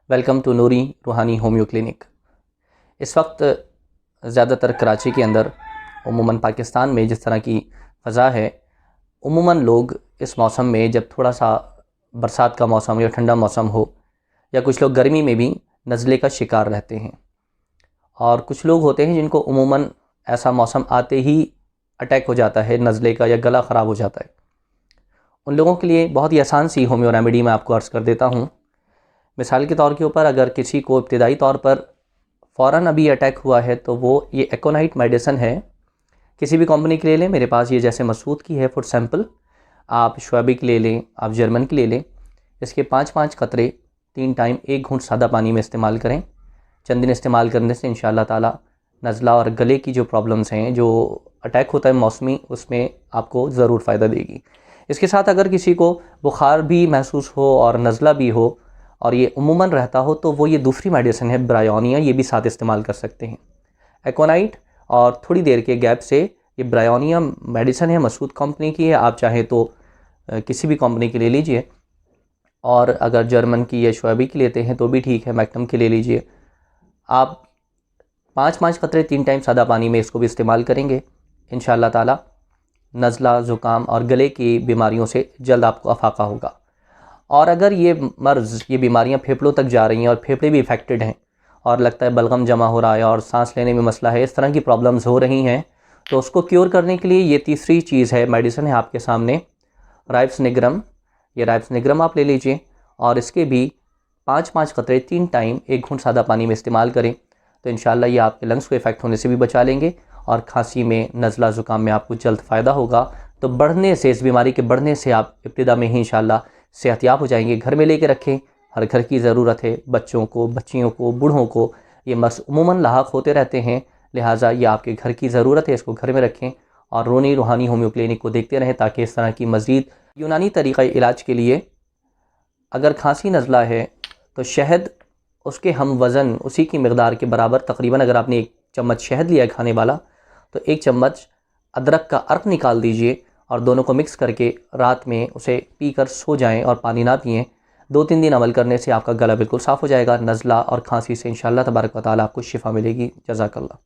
Welcome to नूरी रूहानी homeo clinic. इस वक्त ज़्यादातर कराची के अंदर, उमूमन पाकिस्तान में जिस तरह की फ़ज़ा है, उमूमन लोग इस मौसम में जब थोड़ा सा बरसात का मौसम या ठंडा मौसम हो, या कुछ लोग गर्मी में भी नज़ले का शिकार रहते हैं। और कुछ लोग होते हैं जिनको उमूमन ऐसा मौसम आते ही अटैक हो जाता है नज़ले का, या गला ख़राब हो जाता है। उन लोगों के लिए बहुत ही आसान सी होम्यो रेमेडी मैं आपको अर्ज़ कर देता हूँ। मिसाल के तौर के ऊपर, अगर किसी को इब्तिदाई तौर पर फ़ौरन अभी अटैक हुआ है तो वो ये एकोनाइट मेडिसिन है, किसी भी कंपनी की ले लें। मेरे पास ये जैसे मसूद की है फुट सैंपल, आप शुएबी की ले लें, आप जर्मन की ले लें। इसके 5-5 कतरे 3 टाइम 1 घूंट सादा पानी में इस्तेमाल करें। चंद दिन इस्तेमाल करने से इंशाअल्लाह ताला नज़ला और गले की जो प्रॉब्लम्स हैं, जो अटैक होता है मौसमी, उसमें आपको ज़रूर फ़ायदा देगी। इसके साथ अगर किसी को बुखार भी महसूस हो और नज़ला भी हो और ये उमूमन रहता हो, तो वो ये दूसरी मेडिसिन है ब्रायोनिया, ये भी साथ इस्तेमाल कर सकते हैं। एकोनाइट और थोड़ी देर के गैप से ये ब्रायोनिया मेडिसिन है, मसूद कंपनी की है। आप चाहें तो किसी भी कंपनी की ले लीजिए, और अगर जर्मन की या शुएबी की लेते हैं तो भी ठीक है, मैक्टम की ले लीजिए। आप 5-5 कतरे 3 टाइम सादा पानी में इसको भी इस्तेमाल करेंगे, इंशाअल्लाह ताला नज़ला, ज़ुकाम और गले की बीमारियों से जल्द आपको अफाका होगा। और अगर ये मर्ज़, ये बीमारियां फेफड़ों तक जा रही हैं और फेफड़े भी इफ़ेक्टेड हैं और लगता है बलगम जमा हो रहा है और सांस लेने में मसला है, इस तरह की प्रॉब्लम्स हो रही हैं, तो उसको क्योर करने के लिए ये तीसरी चीज़ है, मेडिसिन है आपके सामने, राइप्स निग्रम। ये राइप्स निग्रम आप ले लीजिए और इसके भी 5-5 कतरे 3 टाइम 1 घूंट सादा पानी में इस्तेमाल करें, तो इंशाअल्लाह ये आपके लंग्स को इफ़ेक्ट होने से भी बचा लेंगे और खांसी में, नज़ला, ज़ुकाम में आपको जल्द फ़ायदा होगा। तो बढ़ने से, इस बीमारी के बढ़ने से आप इब्तिदा में ही इंशाअल्लाह सेहतियाब हो जाएंगे। घर में लेके रखें, हर घर की ज़रूरत है। बच्चों को, बच्चियों को, बूढ़ों को ये मर्ज़ उमूमन लाहक होते रहते हैं, लिहाजा ये आपके घर की ज़रूरत है, इसको घर में रखें और नूरी रूहानी होम्यो क्लिनिक को देखते रहें, ताकि इस तरह की मज़ीद यूनानी तरीक़ा इलाज के लिए, अगर खांसी नज़ला है तो शहद, उसके हम वज़न, उसी की मकदार के बराबर तकरीबन, अगर आपने 1 चम्मच शहद लिया है खाने वाला, तो 1 चम्मच अदरक का अर्क निकाल दीजिए और दोनों को मिक्स करके रात में उसे पीकर सो जाएं और पानी ना पिएं। 2-3 दिन अमल करने से आपका गला बिल्कुल साफ़ हो जाएगा। नज़ला और खांसी से इंशाअल्लाह तबारक व तआला आपको शिफ़ा मिलेगी। जज़ाकल्लाह।